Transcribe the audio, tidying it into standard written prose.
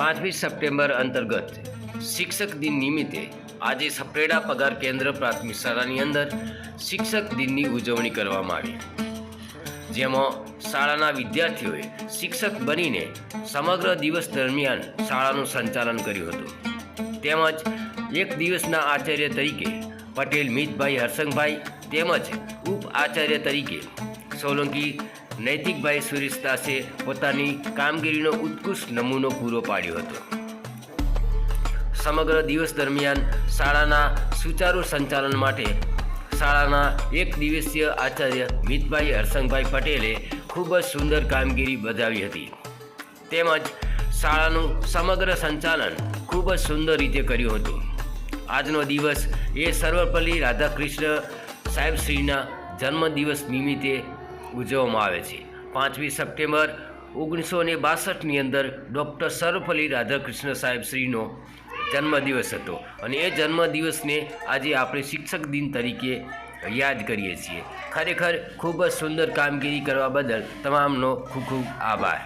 5મી September અંતર્ગત શિક્ષક દિન નિમિત્તે આજે સપરેડા પગાર કેન્દ્ર પ્રાથમિક શાળાની અંદર શિક્ષક દિનની ઉજવણી કરવામાં આવી, જેમાં શાળાના વિદ્યાર્થીઓએ શિક્ષક બનીને સમગ્ર દિવસ દરમિયાન શાળાનું સંચાલન કર્યું હતું. તેમજ એક દિવસના આચાર્ય તરીકે પટેલ મિતભાઈ હરસંગભાઈ તેમજ ઉપ આચાર્ય તરીકે સોલંકી નૈતિકભાઈ સુરેશદાસે પોતાની કામગીરીનો ઉત્કૃષ્ટ નમૂનો પૂરો પાડ્યો હતો. સમગ્ર દિવસ દરમિયાન શાળાના સુચારુ સંચાલન માટે શાળાના એક દિવસીય આચાર્ય મિતભાઈ હરસંગભાઈ પટેલે ખૂબ જ સુંદર કામગીરી બજાવી હતી. તેમજ શાળાનું સમગ્ર સંચાલન ખૂબ જ સુંદર રીતે કર્યું હતું. આજનો દિવસ એ સર્વપલ્લી રાધાકૃષ્ણ સાહેબશ્રીના જન્મદિવસ નિમિત્તે ઉજવવામાં આવે છે. 5મી સપ્ટેમ્બર 1962ની અંદર ડૉક્ટર સર્વપલ્લી રાધાકૃષ્ણ સાહેબશ્રીનો જન્મદિવસ હતો અને એ જન્મદિવસને આજે આપણે શિક્ષક દિન તરીકે યાદ કરીએ છીએ. ખરેખર ખૂબ જ સુંદર કામગીરી કરવા બદલ તમામનો ખૂબ ખૂબ આભાર.